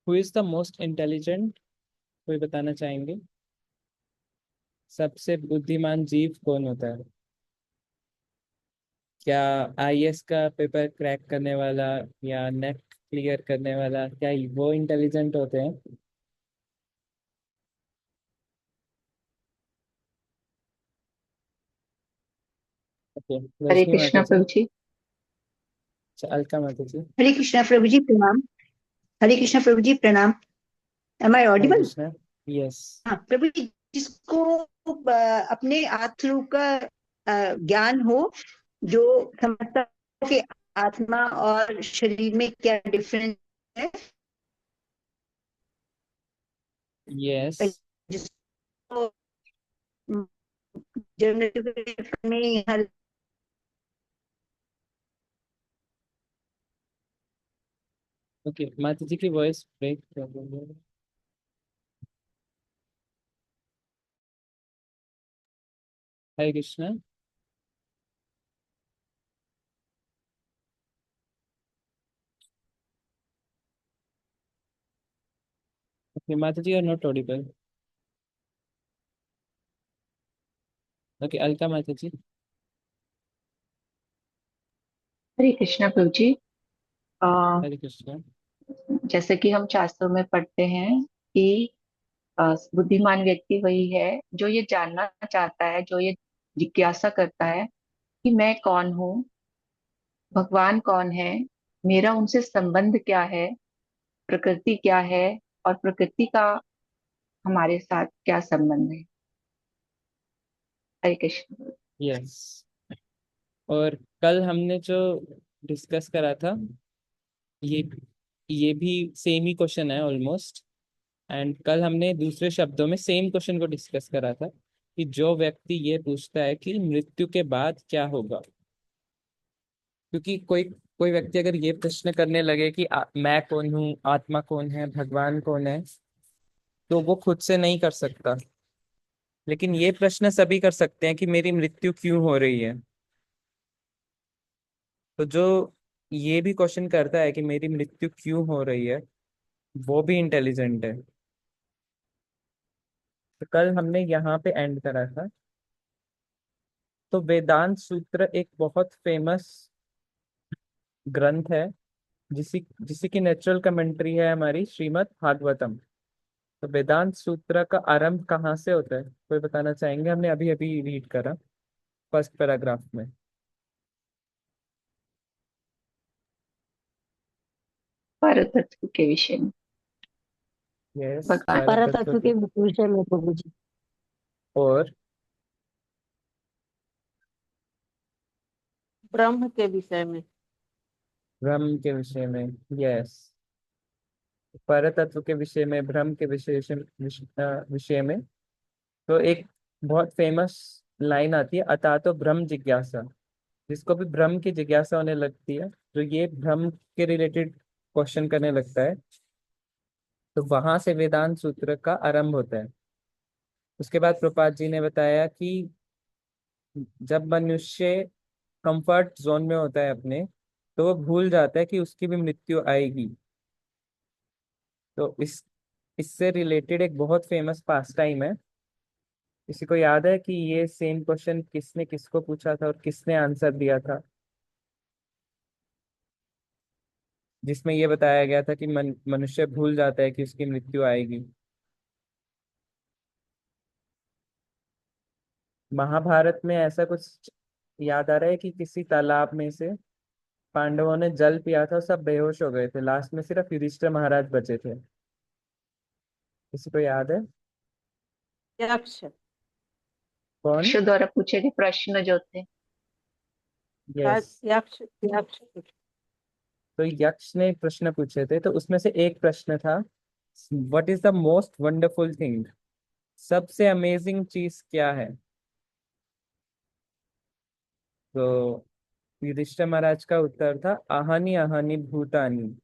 Who is the most intelligent, कोई बताना चाहेंगे? सबसे बुद्धिमान जीव कौन होता है? क्या आईएएस का पेपर क्रैक करने वाला या नेट क्लियर करने वाला, क्या वो इंटेलिजेंट होते हैं? ओके, हरे रजनी माता कृष्णा जी। प्रभु जी। अच्छा, अलका माता जी। हरे कृष्णा प्रभु जी प्रणाम। हरे कृष्णा प्रभु जी प्रणाम। Am I Hare Audible? Krishna. Yes. हाँ प्रभु जी, जिसको अपने आत्म का ज्ञान हो, जो समझता हो कि आत्मा और शरीर में क्या डिफरेंस है, यस। जिसको जनरेटिव में हर ओके, माता जी की वॉइस ब्रेक कर रही है। हरे कृष्णा। ओके, माता जी are not audible. Okay, Alka माता जी। हरे कृष्णा प्रभु जी। अ, हरे कृष्णा। जैसे कि हम शास्त्रों में पढ़ते हैं कि बुद्धिमान व्यक्ति वही है जो ये जानना चाहता है, जो ये जिज्ञासा करता है कि मैं कौन हूँ, भगवान कौन है, मेरा उनसे संबंध क्या है, प्रकृति क्या है, और प्रकृति का हमारे साथ क्या संबंध है। हरे कृष्ण। यस। और कल हमने जो डिस्कस करा था, ये ये भी सेम ही क्वेश्चन है ऑलमोस्ट। एंड कल हमने दूसरे शब्दों में सेम क्वेश्चन को डिस्कस करा था कि जो व्यक्ति ये पूछता है कि मृत्यु के बाद क्या होगा, क्योंकि कोई कोई व्यक्ति अगर ये प्रश्न करने लगे कि मैं कौन हूँ, आत्मा कौन है, भगवान कौन है, तो वो खुद से नहीं कर सकता। लेकिन ये प्रश्न सभी कर सकते हैं कि मेरी मृत्यु क्यों हो रही है। तो जो ये भी क्वेश्चन करता है कि मेरी मृत्यु क्यों हो रही है, वो भी इंटेलिजेंट है। तो कल हमने यहाँ पे एंड करा था। तो वेदांत सूत्र एक बहुत फेमस ग्रंथ है, जिसी जिसी की नेचुरल कमेंट्री है हमारी श्रीमद् भागवतम। तो वेदांत सूत्र का आरंभ कहाँ से होता है, कोई बताना चाहेंगे? हमने अभी अभी रीड करा फर्स्ट पैराग्राफ में। पर तत्व के विषय में। यस, भगवान पर तत्व परतत्व के। के विषय में प्रभु जी। और ब्रह्म के विषय में। ब्रह्म के विषय में। यस, पर तत्व के विषय में, ब्रह्म के विषय में। तो एक बहुत फेमस लाइन आती है, अतः तो ब्रह्म जिज्ञासा। जिसको भी ब्रह्म की जिज्ञासा होने लगती है, जो ये ब्रह्म के रिलेटेड क्वेश्चन करने लगता है, तो वहां से वेदांत सूत्र का आरंभ होता है। उसके बाद प्रपात जी ने बताया कि जब मनुष्य कंफर्ट जोन में होता है अपने, तो वो भूल जाता है कि उसकी भी मृत्यु आएगी। तो इससे रिलेटेड एक बहुत फेमस पास टाइम है। किसी को याद है कि ये सेम क्वेश्चन किसने किसको पूछा था और किसने आंसर दिया था, जिसमें ये बताया गया था कि मनुष्य भूल जाता है कि उसकी मृत्यु आएगी? महाभारत में ऐसा कुछ याद आ रहा है कि किसी तालाब में से पांडवों ने जल पिया था, सब बेहोश हो गए थे, लास्ट में सिर्फ युधिष्ठिर महाराज बचे थे। किसी को याद है? यक्ष। कौन? यक्षों द्वारा पूछे गए प्रश्न जो थे। यस। शायद यक्ष। यक्ष। तो यक्ष ने प्रश्न पूछे थे, तो उसमें से एक प्रश्न था, what is the most wonderful thing? सबसे अमेजिंग चीज क्या है? तो युधिष्ठिर महाराज का उत्तर था, आहनि आहनि भूतानि।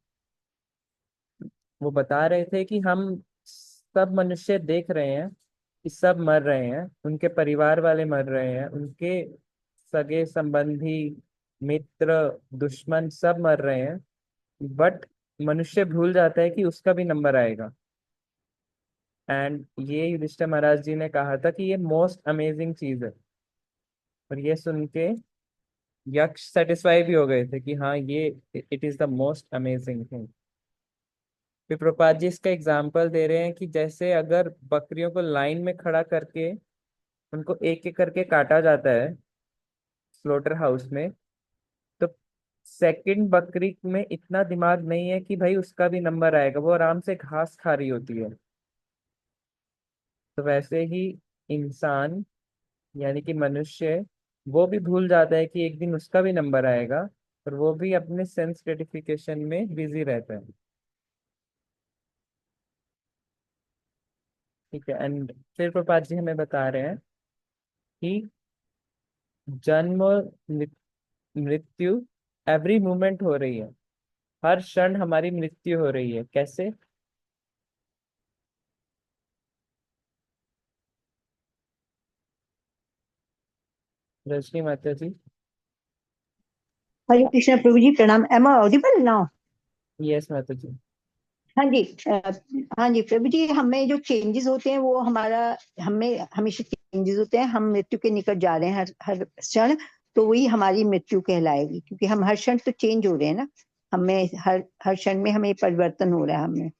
वो बता रहे थे कि हम सब मनुष्य देख रहे हैं कि सब मर रहे हैं, उनके परिवार वाले मर रहे हैं, उनके सगे संबंधी, मित्र, दुश्मन सब मर रहे हैं, बट मनुष्य भूल जाता है कि उसका भी नंबर आएगा। एंड ये युधिष्ठिर महाराज जी ने कहा था कि ये मोस्ट अमेजिंग चीज है। और ये सुन के यक्ष सेटिस्फाई भी हो गए थे कि हाँ, ये it is the most amazing thing. फिर प्रभुपाद जी इसका एग्जाम्पल दे रहे हैं कि जैसे अगर बकरियों को लाइन में खड़ा करके उनको एक एक करके काटा जाता है स्लोटर हाउस में, तो सेकंड बकरी में इतना दिमाग नहीं है कि भाई उसका भी नंबर आएगा, वो आराम से घास खा रही होती है। तो वैसे ही इंसान यानी कि मनुष्य, वो भी भूल जाता है कि एक दिन उसका भी नंबर आएगा, और वो भी अपने सेंस ग्रेटिफिकेशन में बिजी रहता है। ठीक है। एंड फिर प्रपात जी हमें बता रहे हैं कि जन्म और मृत्यु एवरी मोमेंट हो रही है। हर क्षण हमारी मृत्यु हो रही है। कैसे? रजनी माता जी। हरे कृष्णा प्रभु जी, प्रणाम। Am I audible now? Yes माता जी। हाँ जी। हाँ जी प्रभु जी, हमें जो चेंजेस होते हैं वो हमारा, हमें हमेशा चेंजेस होते हैं। हम मृत्यु के निकट जा रहे हैं हर हर क्षण, तो वही हमारी मृत्यु कहलाएगी, क्योंकि हम हर क्षण तो चेंज हो रहे हैं ना। हमें हर हर क्षण में हमें परिवर्तन हो रहा है। हमें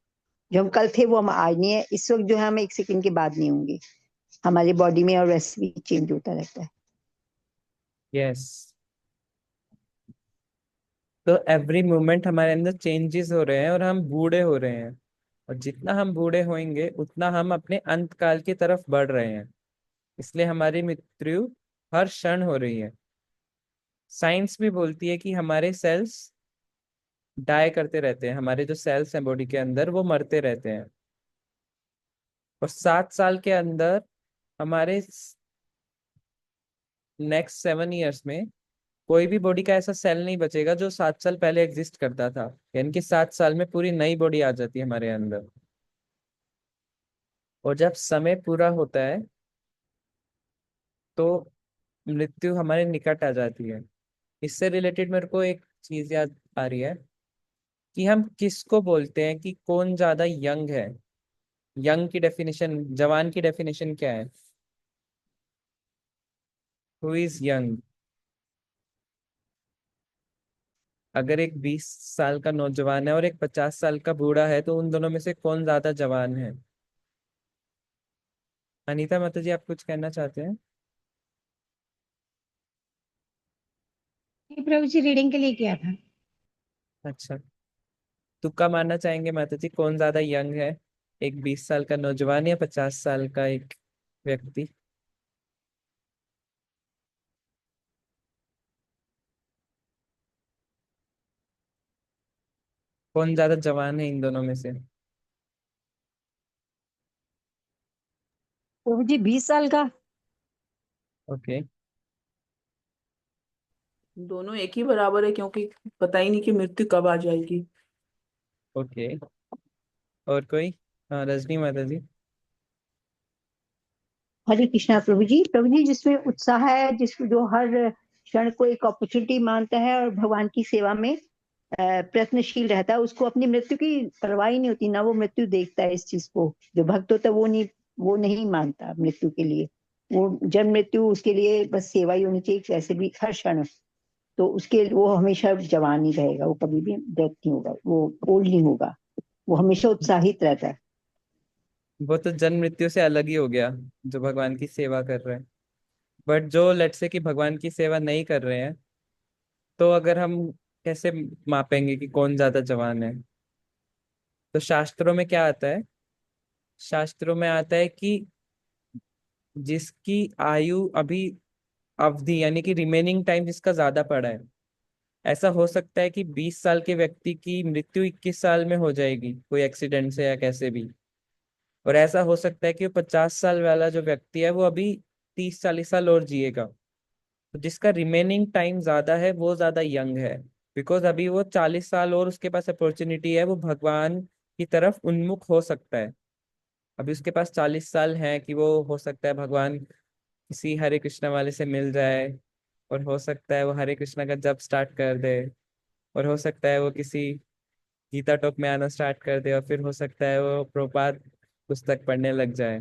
जो हम कल थे वो हम आज नहीं है। इस वक्त जो है हम एक सेकंड के बाद नहीं होंगे हमारी बॉडी में, और वैसे भी चेंज होता रहता है। यस। तो एवरी मोमेंट हमारे अंदर चेंजेस हो रहे हैं और हम बूढ़े हो रहे हैं। और जितना हम बूढ़े होंगे उतना हम अपने अंत काल की तरफ बढ़ रहे हैं। इसलिए हमारी मृत्यु हर क्षण हो रही है। साइंस भी बोलती है कि हमारे सेल्स डाई करते रहते हैं। हमारे जो सेल्स हैं बॉडी के अंदर वो मरते रहते हैं। और 7 साल के अंदर हमारे नेक्स्ट 7 ईयर्स में कोई भी बॉडी का ऐसा सेल नहीं बचेगा जो 7 साल पहले एग्जिस्ट करता था। यानी कि 7 साल में पूरी नई बॉडी आ जाती है हमारे अंदर। और जब समय पूरा होता है तो मृत्यु हमारे निकट आ जाती है। इससे रिलेटेड मेरे को एक चीज याद आ रही है कि हम किसको बोलते हैं कि कौन ज्यादा यंग है। यंग की डेफिनेशन, जवान की डेफिनेशन क्या है? Who is young? अगर एक 20 साल का नौजवान है और एक 50 साल का बूढ़ा है, तो उन दोनों में से कौन ज्यादा जवान है? अनीता माता जी, आप कुछ कहना चाहते हैं? जी प्रभु जी, रीडिंग के लिए किया था। अच्छा। तुक्का मानना चाहेंगे माता जी, कौन ज्यादा यंग है? एक 20 साल का नौजवान या 50 साल का एक व्यक्ति? कौन ज्यादा जवान है इन दोनों में से? प्रभु जी 20 साल का। ओके। दोनों एक ही बराबर है, क्योंकि पता ही नहीं कि मृत्यु कब आ जाएगी। ओके। और कोई? हाँ, रजनी माता जी। हरे कृष्णा प्रभु जी। प्रभु जी, जिसमें उत्साह है, जिसको जो हर क्षण को एक अपॉर्चुनिटी मानता है और भगवान की सेवा में प्रयत्नशील रहता है, उसको अपनी मृत्यु की परवाह ही नहीं होती ना। वो मृत्यु देखता है इस चीज को। जो भक्त होता है वो नहीं मानता मृत्यु के लिए। वो जन्म मृत्यु उसके लिए बस सेवा ही होनी चाहिए, वैसे भी हर क्षण। तो उसके वो हमेशा जवान ही रहेगा, वो कभी भी डेथ नहीं होगा, वो ओल्ड नहीं होगा। वो हमेशा उत्साहित रहता है। वो तो जन्म मृत्यु से अलग ही हो गया, जो भगवान की सेवा कर रहे हैं। बट जो लेट्स से कि भगवान की सेवा नहीं कर रहे हैं, तो अगर हम कैसे मापेंगे कि कौन ज्यादा जवान है? तो शास्त्रों में क्या आता है? शास्त्रों में आता है कि जिसकी आयु अभी अवधि यानी कि रिमेनिंग टाइम जिसका ज्यादा पड़ा है, ऐसा हो सकता है कि 20 साल के व्यक्ति की मृत्यु 21 साल में हो जाएगी कोई एक्सीडेंट से या कैसे भी। और ऐसा हो सकता है कि वो 50 साल वाला जो व्यक्ति है वो अभी 30-40 साल और जिएगा। तो जिसका रिमेनिंग टाइम ज्यादा है वो ज्यादा यंग है। बिकॉज अभी वो 40 साल और उसके पास अपॉर्चुनिटी है, वो भगवान की तरफ उन्मुख हो सकता है। अभी उसके पास 40 साल है कि वो हो सकता है भगवान किसी हरे कृष्णा वाले से मिल जाए, और हो सकता है वो हरे कृष्णा का जप स्टार्ट कर दे, और हो सकता है वो किसी गीता टॉक में आना स्टार्ट कर दे और फिर हो सकता है वो प्रभुपाद पुस्तक पढ़ने लग जाए।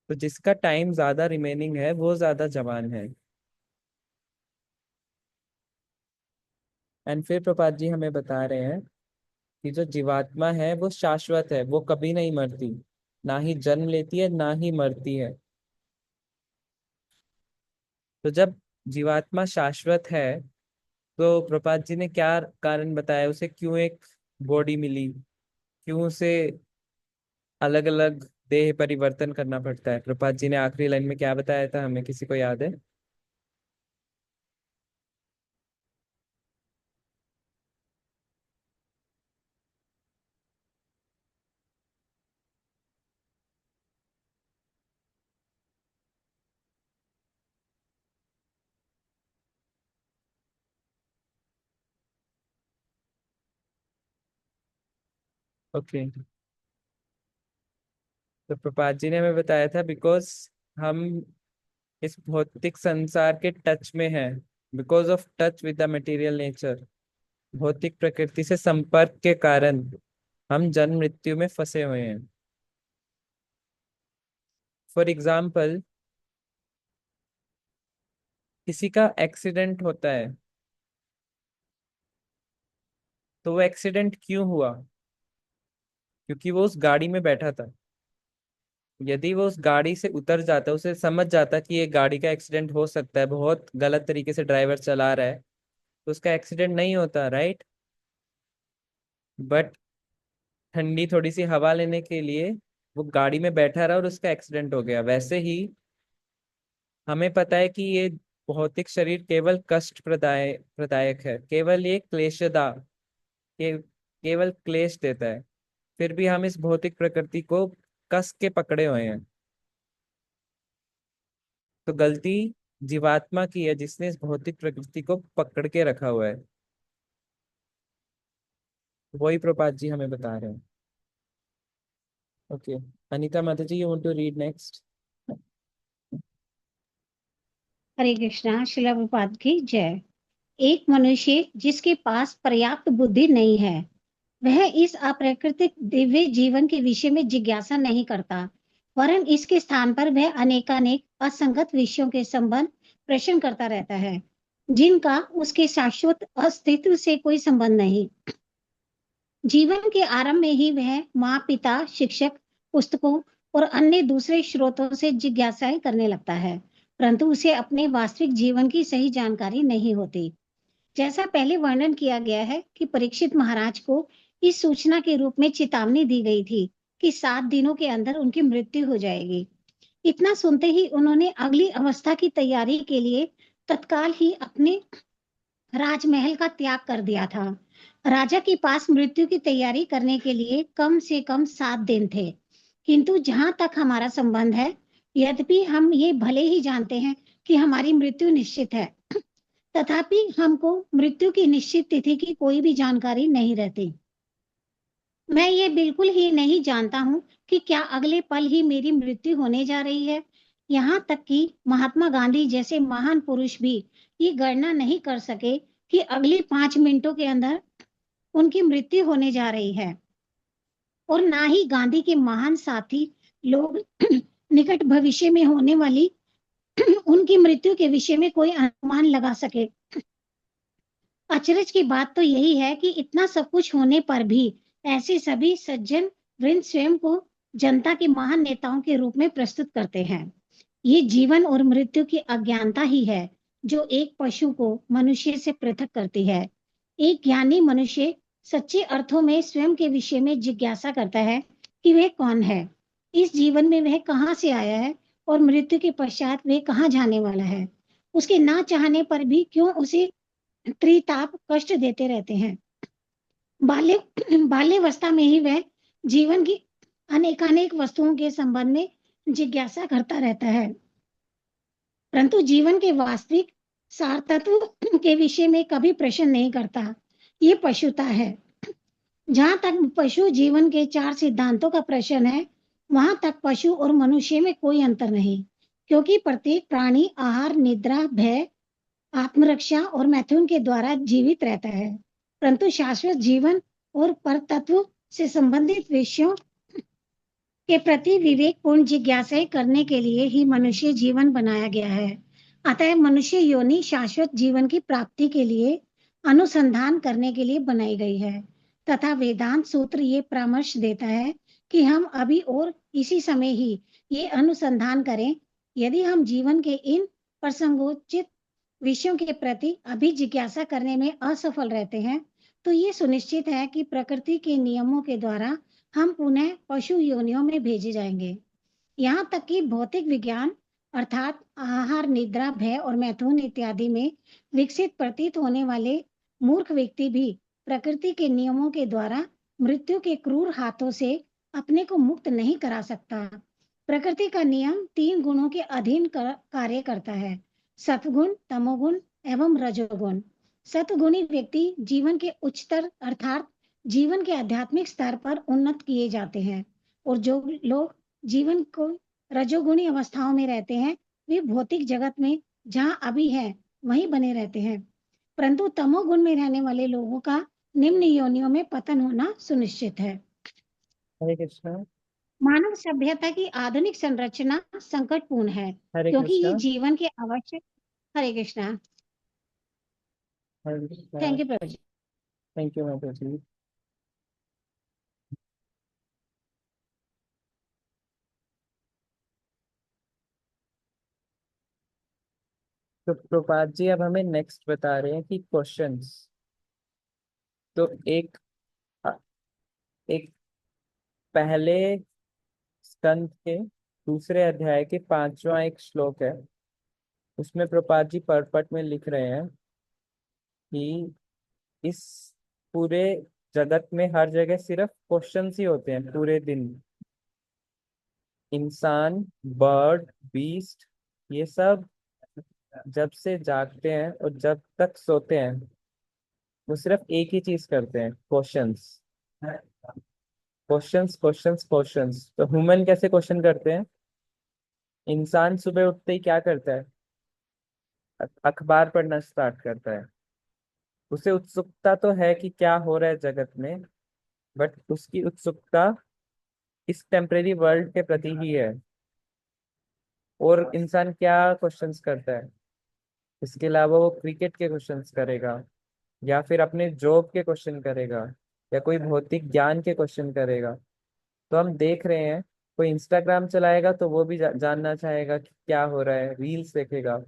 तो जिसका टाइम ज्यादा रिमेनिंग है वो ज्यादा जवान है। एंड फिर प्रभुपाद जी हमें बता रहे हैं कि जो जीवात्मा है वो शाश्वत है, वो कभी नहीं मरती, ना ही जन्म लेती है ना ही मरती है। तो जब जीवात्मा शाश्वत है तो प्रभुपाद जी ने क्या कारण बताया, उसे क्यों एक बॉडी मिली, क्यों उसे अलग अलग देह परिवर्तन करना पड़ता है। प्रभुपाद जी ने आखिरी लाइन में क्या बताया था, हमें किसी को याद है? ओके, तो प्रभुपाद जी ने हमें बताया था बिकॉज हम इस भौतिक संसार के टच में हैं, because of touch with the material nature, भौतिक प्रकृति से संपर्क के कारण हम जन्म मृत्यु में फंसे हुए हैं। फॉर एग्जाम्पल, किसी का एक्सीडेंट होता है तो वो एक्सीडेंट क्यों हुआ? क्योंकि वो उस गाड़ी में बैठा था। यदि वो उस गाड़ी से उतर जाता, उसे समझ जाता कि ये गाड़ी का एक्सीडेंट हो सकता है, बहुत गलत तरीके से ड्राइवर चला रहा है, तो उसका एक्सीडेंट नहीं होता, राइट? बट ठंडी थोड़ी सी हवा लेने के लिए वो गाड़ी में बैठा रहा और उसका एक्सीडेंट हो गया। वैसे ही हमें पता है कि ये भौतिक शरीर केवल कष्ट प्रदायक है, केवल ये क्लेशदा, केवल क्लेश देता है। फिर भी हम इस भौतिक प्रकृति को कस के पकड़े हुए हैं। तो गलती जीवात्मा की है जिसने इस भौतिक प्रकृति को पकड़ के रखा हुआ है। वही प्रपात जी हमें बता रहे हैं। ओके, अनीता माता जी, you want to read next? Hare Krishna. Srila Prabhupada की जय। एक मनुष्य जिसके पास पर्याप्त बुद्धि नहीं है, वह इस अप्राकृतिक दिव्य जीवन के विषय में जिज्ञासा नहीं करता, वरन इसके स्थान पर वह अनेकानेक असंगत विषयों के संबंध प्रश्न करता रहता है, जिनका उसके शाश्वत अस्तित्व से कोई संबंध नहीं। जीवन के आरंभ में ही वह माँ, पिता, शिक्षक, पुस्तकों और अन्य दूसरे स्रोतों से जिज्ञासाएं करने लगता है, परंतु उसे अपने वास्तविक जीवन की सही जानकारी नहीं होती। जैसा पहले वर्णन किया गया है कि परीक्षित महाराज को इस सूचना के रूप में चेतावनी दी गई थी कि 7 दिनों के अंदर उनकी मृत्यु हो जाएगी। इतना सुनते ही उन्होंने अगली अवस्था की तैयारी के लिए तत्काल ही अपने राजमहल का त्याग कर दिया था। राजा के पास मृत्यु की तैयारी करने के लिए कम से कम 7 दिन थे। किंतु जहां तक हमारा संबंध है, यद्यपि हम ये भले ही जानते हैं कि हमारी मृत्यु निश्चित है, तथापि हमको मृत्यु की निश्चित तिथि की कोई भी जानकारी नहीं रहती। मैं ये बिल्कुल ही नहीं जानता हूँ कि क्या अगले पल ही मेरी मृत्यु होने जा रही है। यहाँ तक कि महात्मा गांधी जैसे महान पुरुष भी ये गणना नहीं कर सके कि अगली 5 मिनटों के अंदर उनकी मृत्यु होने जा रही है, और ना ही गांधी के महान साथी लोग निकट भविष्य में होने वाली उनकी मृत्यु के विषय में कोई अनुमान लगा सके। अचरज की बात तो यही है कि इतना सब कुछ होने पर भी ऐसे सभी सज्जन वृंद स्वयं को जनता के महान नेताओं के रूप में प्रस्तुत करते हैं। ये जीवन और मृत्यु की अज्ञानता ही है जो एक पशु को मनुष्य से पृथक करती है। एक ज्ञानी मनुष्य सच्चे अर्थों में स्वयं के विषय में जिज्ञासा करता है कि वह कौन है, इस जीवन में वह कहाँ से आया है और मृत्यु के पश्चात वह कहाँ जाने वाला है। उसके ना चाहने पर भी क्यों उसे त्रिताप कष्ट देते रहते हैं। बाल्यावस्था में ही वह जीवन की अनेकानेक वस्तुओं के संबंध में जिज्ञासा करता रहता है, परंतु जीवन के वास्तविक सार तत्व के विषय में कभी प्रश्न नहीं करता। ये पशुता है। जहां तक पशु जीवन के 4 सिद्धांतों का प्रश्न है, वहां तक पशु और मनुष्य में कोई अंतर नहीं, क्योंकि प्रत्येक प्राणी आहार, निद्रा, भय आत्मरक्षा और मैथुन के द्वारा जीवित रहता है, परंतु शाश्वत जीवन और परतत्व से संबंधित विषयों के प्रति विवेकपूर्ण जिज्ञासाएं करने के लिए ही मनुष्य जीवन बनाया गया है। अतः मनुष्य योनि शाश्वत जीवन की प्राप्ति के लिए अनुसंधान करने के लिए बनाई गई है, तथा वेदांत सूत्र ये परामर्श देता है कि हम अभी और इसी समय ही ये अनुसंधान करें। यदि हम जीवन के इन प्रसंगोचित विषयों के प्रति अभी जिज्ञासा करने में असफल रहते हैं, तो ये सुनिश्चित है कि प्रकृति के नियमों के द्वारा हम पुनः पशु योनियों में भेजे जाएंगे। यहाँ तक कि भौतिक विज्ञान अर्थात आहार, निद्रा, भय और मैथुन इत्यादि में विकसित प्रतीत होने वाले मूर्ख व्यक्ति भी प्रकृति के नियमों के द्वारा मृत्यु के क्रूर हाथों से अपने को मुक्त नहीं करा सकता। प्रकृति का नियम 3 गुणों के अधीन कार्य करता है, सत्वगुण, तमोगुण एवं रजोगुण। सत्वगुणी व्यक्ति जीवन के उच्चतर अर्थात जीवन के आध्यात्मिक स्तर पर उन्नत किए जाते हैं, और जो लोग जीवन को रजोगुणी अवस्थाओं में रहते हैं वे भौतिक जगत में जहां अभी है वहीं बने रहते हैं, परंतु तमोगुण में रहने वाले लोगों का निम्न योनियों में पतन होना सुनिश्चित है। हरे कृष्णा। मानव सभ्यता की आधुनिक संरचना संकटपूर्ण है, हरे क्योंकि ये कृष्णा। जीवन के आवश्यक। हरे कृष्णा। हरे कृष्णा। थैंक यू प्रभु जी। थैंक यू माता जी। तो प्रपात जी अब हमें नेक्स्ट बता रहे हैं कि क्वेश्चंस। तो एक पहले स्कंद के दूसरे अध्याय के 5वां एक श्लोक है, उसमें प्रपात जी परपट में लिख रहे हैं कि इस पूरे जगत में हर जगह सिर्फ क्वेश्चंस ही होते हैं पूरे दिन। इंसान, बर्ड, बीस्ट, ये सब जब से जागते हैं और जब तक सोते हैं वो सिर्फ एक ही चीज करते हैं, क्वेश्चंस क्वेश्चंस क्वेश्चंस क्वेश्चंस। तो ह्यूमन कैसे क्वेश्चन करते हैं? इंसान सुबह उठते ही क्या करता है? अखबार पढ़ना स्टार्ट करता है। उसे उत्सुकता तो है कि क्या हो रहा है जगत में, बट उसकी उत्सुकता इस टेम्परेरी वर्ल्ड के प्रति ही है। और इंसान क्या क्वेश्चंस करता है? इसके अलावा वो क्रिकेट के क्वेश्चंस करेगा, या फिर अपने जॉब के क्वेश्चन करेगा, या कोई भौतिक ज्ञान के क्वेश्चन करेगा। तो हम देख रहे हैं कोई इंस्टाग्राम चलाएगा तो वो भी जानना चाहेगा कि क्या हो रहा है, रील्स देखेगा।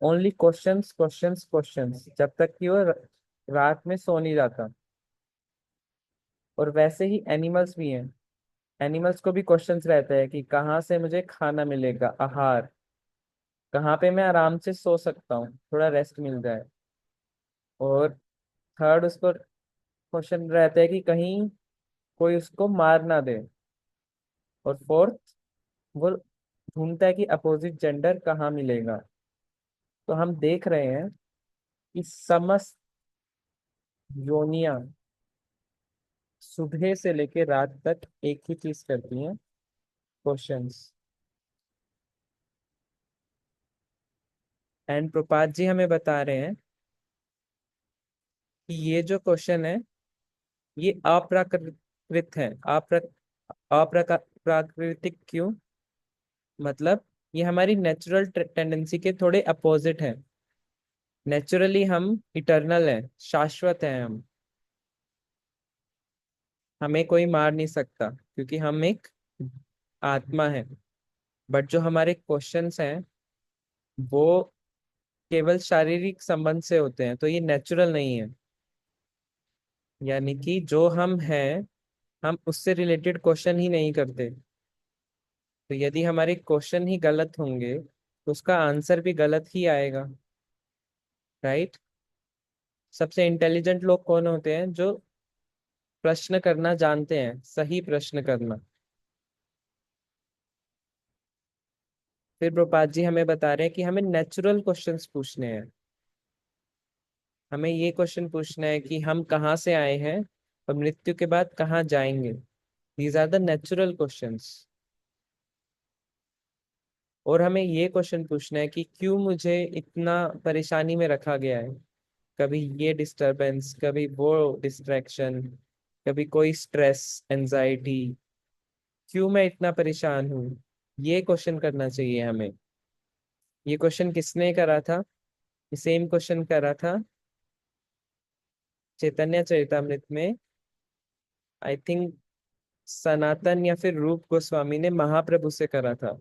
ओनली क्वेश्चंस क्वेश्चंस क्वेश्चंस जब तक कि वो रात में सो नहीं जाता। और वैसे ही एनिमल्स भी हैं। एनिमल्स को भी क्वेश्चंस रहता है कि कहाँ से मुझे खाना मिलेगा, आहार, कहाँ पे मैं आराम से सो सकता हूँ, थोड़ा रेस्ट मिल जाए। और थर्ड उसको क्वेश्चन रहता है कि कहीं कोई उसको मार ना दे। और फोर्थ वो ढूंढता है कि अपोजिट जेंडर कहाँ मिलेगा। तो हम देख रहे हैं कि समस्त योनियां सुबह से लेकर रात तक एक ही चीज करती हैं, क्वेश्चंस। एंड प्रपात जी हमें बता रहे हैं कि ये जो क्वेश्चन है ये अप्राकृत है। प्राकृतिक क्यों? मतलब ये हमारी नेचुरल टेंडेंसी के थोड़े अपोजिट है। नेचुरली हम इटर्नल हैं, शाश्वत हैं हम। हमें कोई मार नहीं सकता क्योंकि हम एक आत्मा है। बट जो हमारे क्वेश्चंस हैं वो केवल शारीरिक संबंध से होते हैं, तो ये नेचुरल नहीं है। यानी कि जो हम हैं हम उससे रिलेटेड क्वेश्चन ही नहीं करते। तो यदि हमारे क्वेश्चन ही गलत होंगे तो उसका आंसर भी गलत ही आएगा, राइट? सबसे इंटेलिजेंट लोग कौन होते हैं? जो प्रश्न करना जानते हैं, सही प्रश्न करना। फिर प्रपात जी हमें बता रहे हैं कि हमें नेचुरल क्वेश्चंस पूछने हैं। हमें ये क्वेश्चन पूछना है कि हम कहाँ से आए हैं और मृत्यु के बाद कहाँ जाएंगे। These are the natural questions. और हमें ये क्वेश्चन पूछना है कि क्यों मुझे इतना परेशानी में रखा गया है। कभी ये डिस्टरबेंस, कभी वो डिस्ट्रैक्शन, कभी कोई स्ट्रेस, एंजाइटी, क्यों मैं इतना परेशान हूँ। ये क्वेश्चन करना चाहिए हमें। ये क्वेश्चन किसने करा था? सेम क्वेश्चन करा था चैतन्य चरितामृत में, आई थिंक सनातन या फिर रूप गोस्वामी ने महाप्रभु से करा था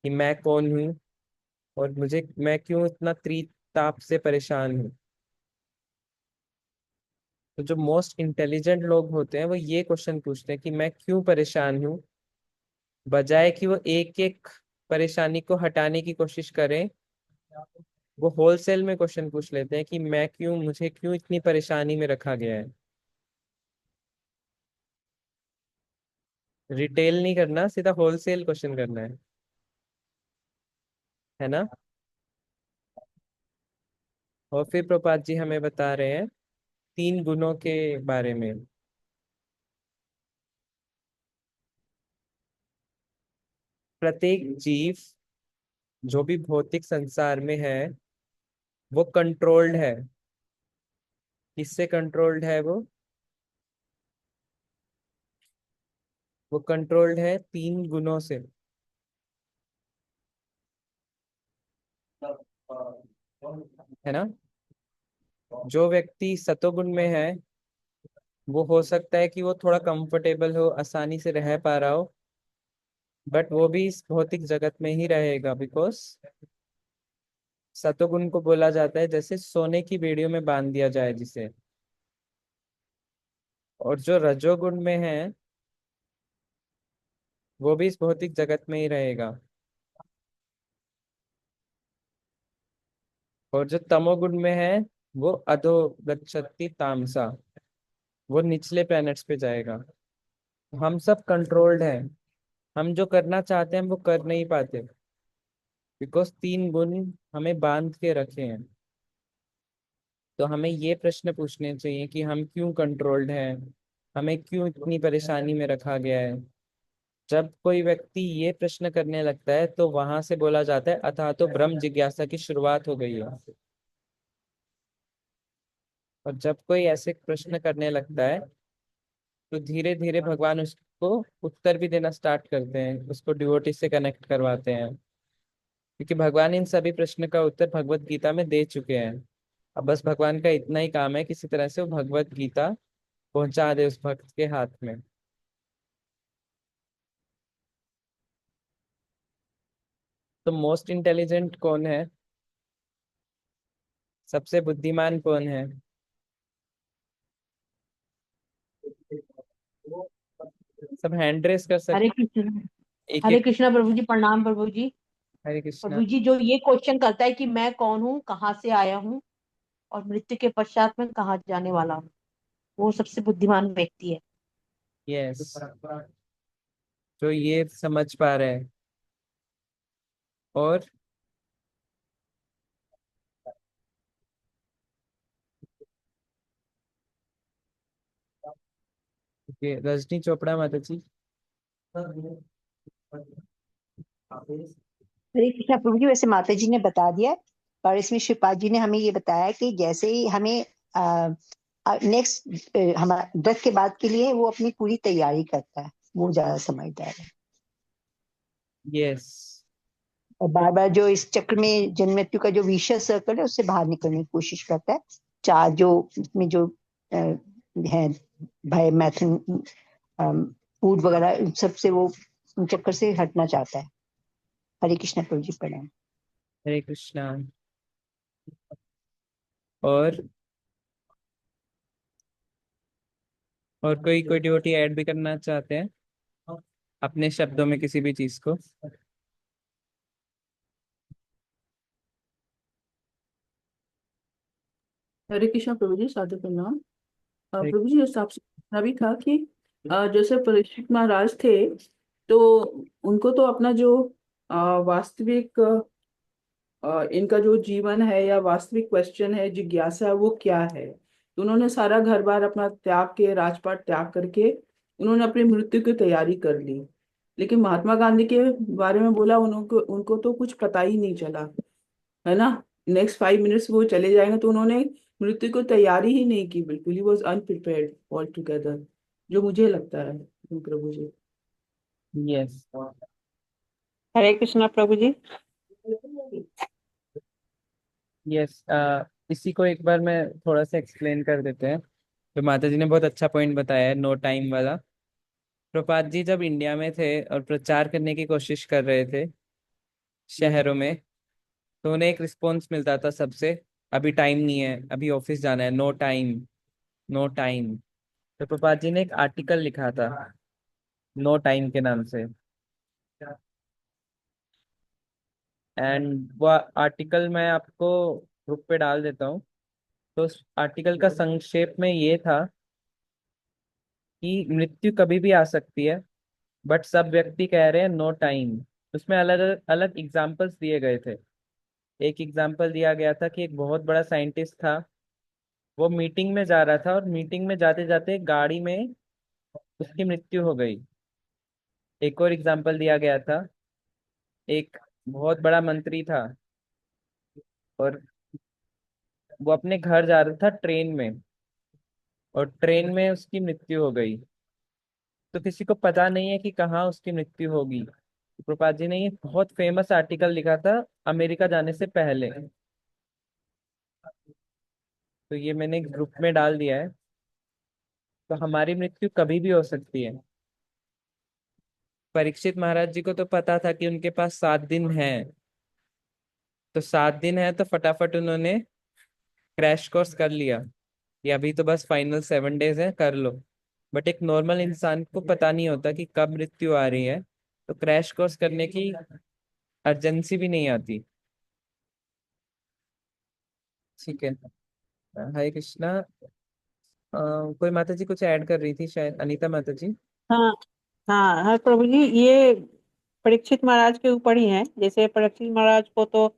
कि मैं कौन हूँ और मुझे, मैं क्यों इतना त्रिताप से परेशान हूँ। तो जो मोस्ट इंटेलिजेंट लोग होते हैं वो ये क्वेश्चन पूछते हैं कि मैं क्यों परेशान हूँ, बजाय कि वो एक एक परेशानी को हटाने की कोशिश करें। वो होलसेल में क्वेश्चन पूछ लेते हैं कि मैं क्यों, मुझे क्यों इतनी परेशानी में रखा गया है। रिटेल नहीं करना, सीधा होलसेल क्वेश्चन करना है ना। और फिर प्रपात जी हमें बता रहे हैं 3 गुणों के बारे में। प्रत्येक जीव जो भी भौतिक संसार में है वो कंट्रोल्ड है। किससे कंट्रोल्ड है वो कंट्रोल्ड है 3 गुणों से, है ना। जो व्यक्ति सतोगुण में है वो हो सकता है कि वो थोड़ा कंफर्टेबल हो, आसानी से रह पा रहा हो, बट वो भी इस भौतिक जगत में ही रहेगा, बिकॉज सतोगुण को बोला जाता है जैसे सोने की बेड़ियों में बांध दिया जाए जिसे। और जो रजोगुण में है वो भी इस भौतिक जगत में ही रहेगा। और जो तमोगुण में है वो अधो गच्छति तामसा, वो निचले प्लैनेट्स पे जाएगा। हम सब कंट्रोल्ड हैं, हम जो करना चाहते हैं हम वो कर नहीं पाते, बिकॉज 3 गुण हमें बांध के रखे हैं। तो हमें ये प्रश्न पूछने चाहिए कि हम क्यों कंट्रोल्ड हैं, हमें क्यों इतनी परेशानी में रखा गया है। जब कोई व्यक्ति ये प्रश्न करने लगता है तो वहां से बोला जाता है अतः तो ब्रह्म जिज्ञासा की शुरुआत हो गई है। और जब कोई ऐसे प्रश्न करने लगता है तो धीरे धीरे भगवान उसको उत्तर भी देना स्टार्ट करते हैं, उसको डिवोटी से कनेक्ट करवाते हैं, क्योंकि भगवान इन सभी प्रश्न का उत्तर भगवत गीता में दे चुके हैं। अब बस भगवान का इतना ही काम है किसी तरह से वो भगवत गीता पहुंचा दे उस भक्त के हाथ में। तो मोस्ट इंटेलिजेंट कौन है, सबसे बुद्धिमान कौन है? सब हैंड रेस कर हरे सकते, कृष्ण। एक हरे एक। कृष्णा प्रभु जी, प्रणाम प्रभु जी। हरे कृष्णा। प्रभु जी, जो ये क्वेश्चन करता है कि मैं कौन हूँ, कहाँ से आया हूँ और मृत्यु के पश्चात में कहाँ जाने वाला हूँ, वो सबसे बुद्धिमान व्यक्ति है। यस, जो ये समझ पा रहे हैं। और ये रजनी चोपड़ा माता जी। हरे कृष्णा प्रभु जी, वैसे माता जी ने बता दिया, पर इसमें शिवपाल जी ने हमें ये बताया कि जैसे ही हमें नेक्स्ट हमारा व्रत के बाद के लिए वो अपनी पूरी तैयारी करता है, वो ज्यादा समझदार है। यस। और बार बार जो इस चक्र में जन्म मृत्यु का जो विशेष सर्कल है उससे बाहर निकलने की कोशिश करता है। चार जो इसमें जो है भय, मैथुन, फूड वगैरह, इन सब से वो उन चक्कर से हटना चाहता है। हरे कृष्णा प्रभु जी, प्रणाम। हरे कृष्णा। और कोई डिवोटी ऐड भी करना चाहते हैं अपने शब्दों में किसी भी चीज को? हरे कृष्णा प्रभु जी, सादर प्रणाम। हरे- प्रभु जी, उस आपसे पूछना भी था कि जैसे परीक्षित महाराज थे, तो उनको तो अपना जो वास्तविक इनका जो जीवन है या वास्तविक क्वेश्चन है, जिज्ञासा है, वो क्या है। तो उन्होंने सारा घर बार अपना त्याग के, राजपाट त्याग करके उन्होंने अपनी मृत्यु की तैयारी कर ली। लेकिन महात्मा गांधी के बारे में बोला, उनको उनको तो कुछ पता ही नहीं चला, है ना। नेक्स्ट 5 मिनट्स वो चले जाएंगे, तो उन्होंने मृत्यु को तैयारी ही नहीं की, बिल्कुल ही वॉज अनप्रिपेयर्ड ऑल टुगेदर, जो मुझे लगता है प्रभु जी। यस। हरे कृष्णा प्रभु जी। यस, इसी को एक बार मैं थोड़ा सा एक्सप्लेन कर देते हैं। तो माता जी ने बहुत अच्छा पॉइंट बताया है, नो टाइम वाला। प्रभुपाद जी जब इंडिया में थे और प्रचार करने की कोशिश कर रहे थे शहरों में, तो उन्हें एक रिस्पॉन्स मिलता था सबसे, अभी टाइम नहीं है, अभी ऑफिस जाना है, नो टाइम, नो टाइम। तो प्रभुपाद जी ने एक आर्टिकल लिखा था नो टाइम के नाम से, एंड वो आर्टिकल मैं आपको ग्रुप पे डाल देता हूँ। तो उस आर्टिकल का संक्षेप में ये था कि मृत्यु कभी भी आ सकती है, बट सब व्यक्ति कह रहे हैं नो टाइम। उसमें अलग अलग एग्जाम्पल्स दिए गए थे। एक एग्जाम्पल दिया गया था कि एक बहुत बड़ा साइंटिस्ट था, वो मीटिंग में जा रहा था और मीटिंग में जाते जाते गाड़ी में उसकी मृत्यु हो गई। एक और एग्जाम्पल दिया गया था, एक बहुत बड़ा मंत्री था और वो अपने घर जा रहा था ट्रेन में, और ट्रेन में उसकी मृत्यु हो गई। तो किसी को पता नहीं है कि कहाँ उसकी मृत्यु होगी। प्रभुपाद जी ने ये बहुत फेमस आर्टिकल लिखा था अमेरिका जाने से पहले। तो ये मैंने ग्रुप में डाल दिया है। तो हमारी मृत्यु कभी भी हो सकती है। परीक्षित महाराज जी को तो पता था कि उनके पास 7 दिन है, तो 7 दिन है तो फटाफट उन्होंने क्रैश कोर्स कर लिया, ये अभी तो बस फाइनल 7 डेज है, कर लो। बट एक नॉर्मल इंसान को पता नहीं होता कि कब मृत्यु आ रही है, तो क्रैश कोर्स करने की अर्जेंसी भी नहीं आती। ठीक है। हरे कृष्णा। कोई माता जी कुछ ऐड कर रही थी शायद, अनीता माता जी। हाँ हाँ हाँ प्रभु जी, ये परीक्षित महाराज के ऊपर ही है। जैसे परीक्षित महाराज को तो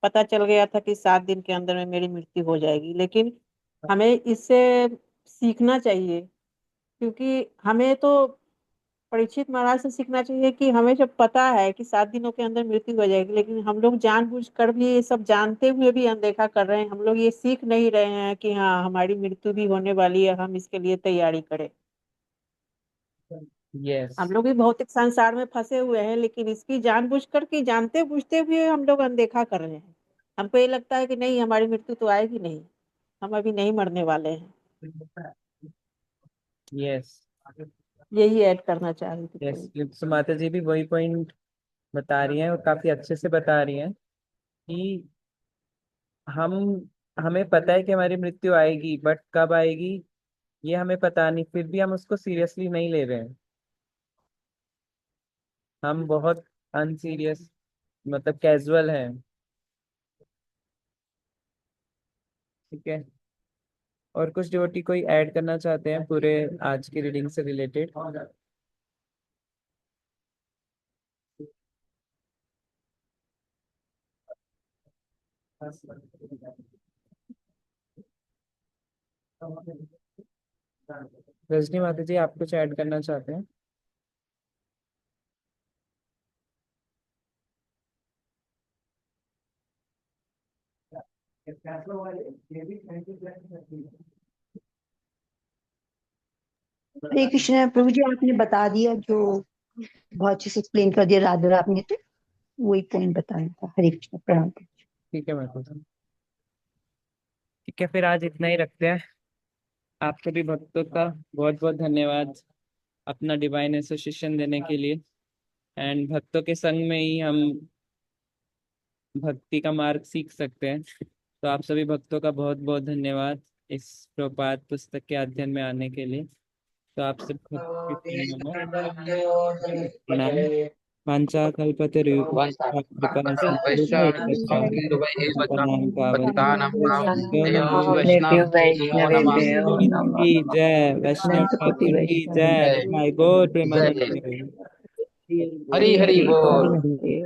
पता चल गया था कि 7 दिन के अंदर में मेरी मृत्यु हो जाएगी, लेकिन हमें इससे सीखना चाहिए। क्योंकि हमें तो परीक्षित महाराज से सीखना चाहिए कि हमें जब पता है कि 7 दिनों के अंदर मृत्यु हो जाएगी, लेकिन हम लोग जानबूझकर भी ये सब जानते हुए भी अनदेखा कर रहे हैं। हम लोग ये सीख नहीं रहे हैं कि हाँ हमारी मृत्यु भी होने वाली है, हम इसके लिए तैयारी करें। यस। हम लोग भी भौतिक संसार में फंसे हुए हैं, लेकिन इसकी जानबूझकर की जानते बूझते हुए हम लोग अनदेखा कर रहे हैं। हमको ये लगता है कि नहीं हमारी मृत्यु तो आएगी नहीं, हम अभी नहीं मरने वाले हैं। यस। यही ऐड करना चाह रही थी यस, प्रभु। तो माता जी भी वही पॉइंट बता रही हैं और काफी अच्छे से बता रही हैं कि हम हमें पता है कि हमारी मृत्यु आएगी, बट कब आएगी ये हमें पता नहीं, फिर भी हम उसको सीरियसली नहीं ले रहे हैं। हम बहुत अनसीरियस, मतलब कैजुअल हैं। ठीक है। और कुछ डिवोटी कोई ऐड करना चाहते हैं पूरे आज की रीडिंग से रिलेटेड? रजनी माता जी, आप कुछ ऐड करना चाहते हैं? हरे कृष्ण प्रभु जी, आपने बता दिया, जो बहुत अच्छे से एक्सप्लेन कर दिया राधा आपने, तो वही पॉइंट बताना था। हरे कृष्ण, प्रणाम। ठीक है माता जी। ठीक है, फिर आज इतना ही रखते हैं। आप सभी भक्तों का बहुत बहुत धन्यवाद अपना डिवाइन एसोसिएशन देने के लिए। एंड भक्तों के संग में ही हम भक्ति का मार्ग सीख सकते हैं। तो आप सभी भक्तों का बहुत बहुत धन्यवाद इस प्रपात पुस्तक के अध्ययन में आने के लिए। तो आप सब भक्तों के चरणों में प्रणाम। वांछा कल्पतरुभ्यश्च कृपा वैष्णव पतितानां पतितानां पावनेभ्यो पावनेभ्यो वैष्णवेभ्यो नमः। की जय, वैष्णव अनंत कोटि ठाकुर की वैष्णव जय, जय माय गॉड जय। प्रेमानंद। हरि हरि हरि बोल। हरि।